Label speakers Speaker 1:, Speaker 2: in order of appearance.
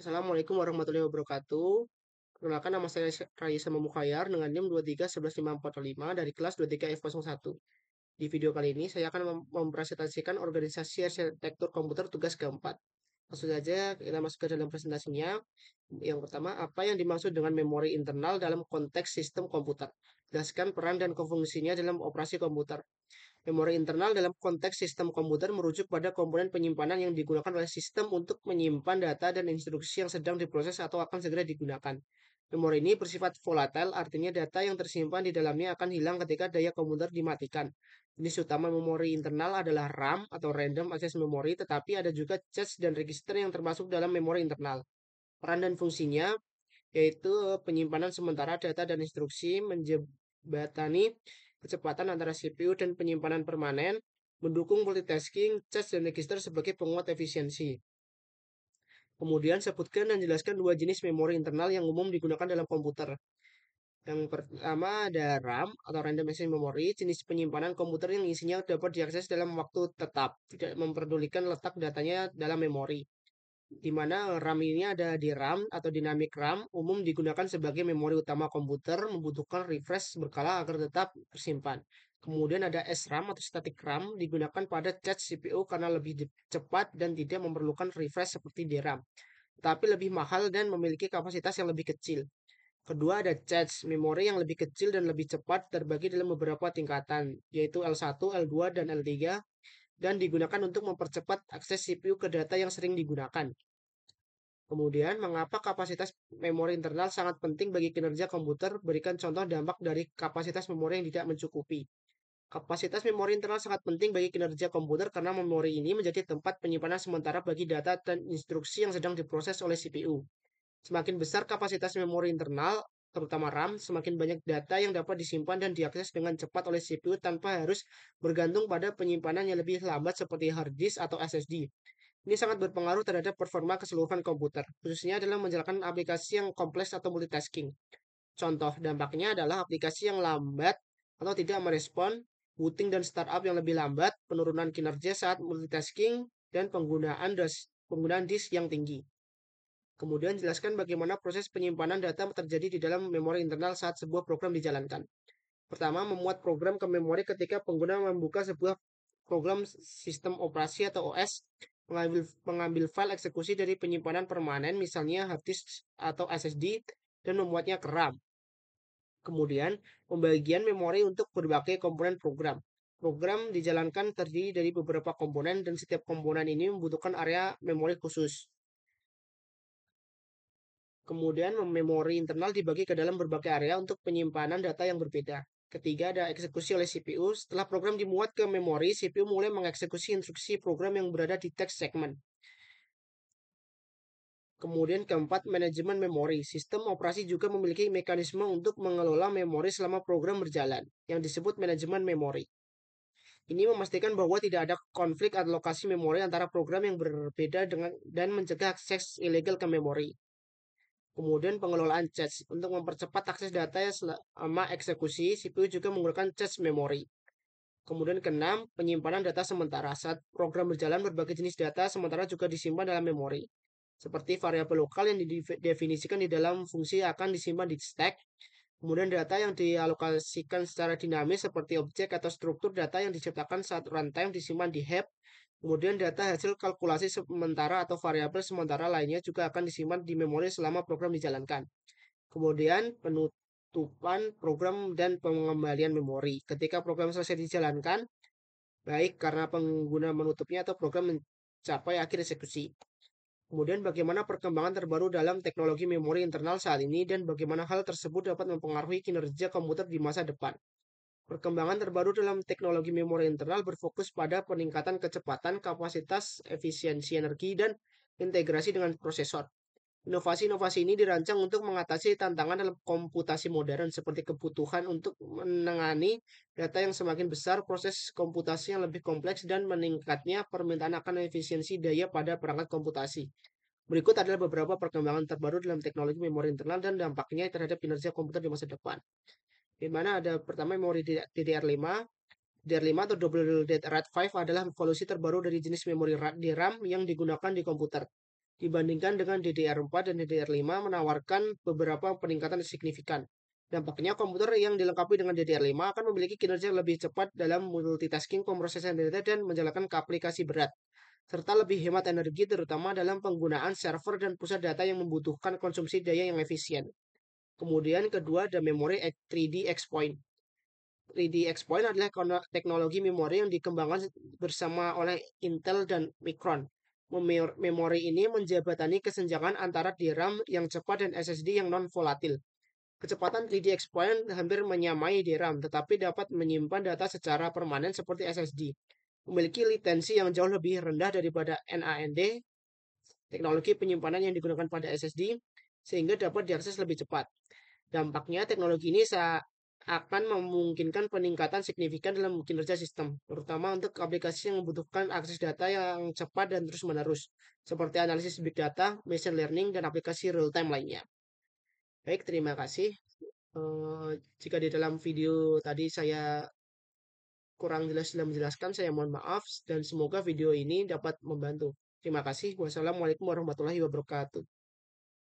Speaker 1: Assalamualaikum warahmatullahi wabarakatuh. Perkenalkan nama saya Raisa Mamukayar dengan NIM 2311545 dari kelas 23F01. Di video kali ini saya akan mempresentasikan organisasi arsitektur komputer tugas keempat. Langsung saja kita masuk ke dalam presentasinya. Yang pertama, apa yang dimaksud dengan memori internal dalam konteks sistem komputer? Jelaskan peran dan fungsinya dalam operasi komputer. Memori internal dalam konteks sistem komputer merujuk pada komponen penyimpanan yang digunakan oleh sistem untuk menyimpan data dan instruksi yang sedang diproses atau akan segera digunakan. Memori ini bersifat volatile, artinya data yang tersimpan di dalamnya akan hilang ketika daya komputer dimatikan. Jenis utama memori internal adalah RAM atau Random Access Memory, tetapi ada juga cache dan register yang termasuk dalam memori internal. Peran dan fungsinya yaitu penyimpanan sementara data dan instruksi, menjembatani kecepatan antara CPU dan penyimpanan permanen, mendukung multitasking, cache dan register sebagai penguat efisiensi. Kemudian sebutkan dan jelaskan dua jenis memori internal yang umum digunakan dalam komputer. Yang pertama ada RAM atau Random Access Memory, jenis penyimpanan komputer yang isinya dapat diakses dalam waktu tetap, tidak memperdulikan letak datanya dalam memori. Di mana RAM ini ada di RAM atau Dynamic RAM, umum digunakan sebagai memori utama komputer, membutuhkan refresh berkala agar tetap tersimpan. Kemudian ada SRAM atau Static RAM, digunakan pada cache CPU karena lebih cepat dan tidak memerlukan refresh seperti DRAM, tapi lebih mahal dan memiliki kapasitas yang lebih kecil. Kedua ada cache, memori yang lebih kecil dan lebih cepat terbagi dalam beberapa tingkatan, yaitu L1, L2, dan L3, dan digunakan untuk mempercepat akses CPU ke data yang sering digunakan. Kemudian, mengapa kapasitas memori internal sangat penting bagi kinerja komputer? Berikan contoh dampak dari kapasitas memori yang tidak mencukupi. Kapasitas memori internal sangat penting bagi kinerja komputer karena memori ini menjadi tempat penyimpanan sementara bagi data dan instruksi yang sedang diproses oleh CPU. Semakin besar kapasitas memori internal, terutama RAM, semakin banyak data yang dapat disimpan dan diakses dengan cepat oleh CPU tanpa harus bergantung pada penyimpanan yang lebih lambat seperti hard disk atau SSD. Ini sangat berpengaruh terhadap performa keseluruhan komputer, khususnya dalam menjalankan aplikasi yang kompleks atau multitasking. Contoh dampaknya adalah aplikasi yang lambat atau tidak merespon, booting dan startup yang lebih lambat, penurunan kinerja saat multitasking, dan penggunaan disk yang tinggi. Kemudian jelaskan bagaimana proses penyimpanan data terjadi di dalam memori internal saat sebuah program dijalankan. Pertama, memuat program ke memori ketika pengguna membuka sebuah program sistem operasi atau OS, mengambil file eksekusi dari penyimpanan permanen, misalnya hard disk atau SSD, dan memuatnya ke RAM. Kemudian, pembagian memori untuk berbagai komponen program. Program dijalankan terdiri dari beberapa komponen dan setiap komponen ini membutuhkan area memori khusus. Kemudian, memori internal dibagi ke dalam berbagai area untuk penyimpanan data yang berbeda. Ketiga, ada eksekusi oleh CPU. Setelah program dimuat ke memori, CPU mulai mengeksekusi instruksi program yang berada di text segment. Kemudian keempat, manajemen memori. Sistem operasi juga memiliki mekanisme untuk mengelola memori selama program berjalan, yang disebut manajemen memori. Ini memastikan bahwa tidak ada konflik alokasi memori antara program yang berbeda dan mencegah akses ilegal ke memori. Kemudian pengelolaan cache. Untuk mempercepat akses data selama eksekusi, CPU juga menggunakan cache memori. Kemudian keenam, penyimpanan data sementara. Saat program berjalan, berbagai jenis data sementara juga disimpan dalam memori. Seperti variabel lokal yang didefinisikan di dalam fungsi akan disimpan di stack. Kemudian data yang dialokasikan secara dinamis seperti objek atau struktur data yang diciptakan saat runtime disimpan di heap. Kemudian data hasil kalkulasi sementara atau variabel sementara lainnya juga akan disimpan di memori selama program dijalankan. Kemudian penutupan program dan pengembalian memori. Ketika program selesai dijalankan, baik karena pengguna menutupnya atau program mencapai akhir eksekusi. Kemudian bagaimana perkembangan terbaru dalam teknologi memori internal saat ini dan bagaimana hal tersebut dapat mempengaruhi kinerja komputer di masa depan. Perkembangan terbaru dalam teknologi memori internal berfokus pada peningkatan kecepatan, kapasitas, efisiensi energi, dan integrasi dengan prosesor. Inovasi-inovasi ini dirancang untuk mengatasi tantangan dalam komputasi modern seperti kebutuhan untuk menangani data yang semakin besar, proses komputasi yang lebih kompleks, dan meningkatnya permintaan akan efisiensi daya pada perangkat komputasi. Berikut adalah beberapa perkembangan terbaru dalam teknologi memori internal dan dampaknya terhadap kinerja komputer di masa depan. Di mana ada pertama memori DDR5. DDR5 atau Double Data Rate 5 adalah evolusi terbaru dari jenis memori DRAM yang digunakan di komputer. dibandingkan dengan DDR4 dan DDR5 menawarkan beberapa peningkatan signifikan. Dampaknya, komputer yang dilengkapi dengan DDR5 akan memiliki kinerja lebih cepat dalam multitasking, pemrosesan data, dan menjalankan ke aplikasi berat, serta lebih hemat energi terutama dalam penggunaan server dan pusat data yang membutuhkan konsumsi daya yang efisien. Kemudian kedua ada memori 3D X-Point. 3D X-Point adalah teknologi memori yang dikembangkan bersama oleh Intel dan Micron. Memori ini menjabatani kesenjangan antara DRAM yang cepat dan SSD yang non-volatil. Kecepatan 3D X-Point hampir menyamai DRAM, tetapi dapat menyimpan data secara permanen seperti SSD. Memiliki latensi yang jauh lebih rendah daripada NAND, teknologi penyimpanan yang digunakan pada SSD, sehingga dapat diakses lebih cepat. Dampaknya, teknologi ini akan memungkinkan peningkatan signifikan dalam kinerja sistem, terutama untuk aplikasi yang membutuhkan akses data yang cepat dan terus-menerus, seperti analisis big data, machine learning, dan aplikasi real-time lainnya. Baik, terima kasih. Jika di dalam video tadi saya kurang jelas dalam menjelaskan, saya mohon maaf, dan semoga video ini dapat membantu. Terima kasih. Wassalamualaikum warahmatullahi wabarakatuh.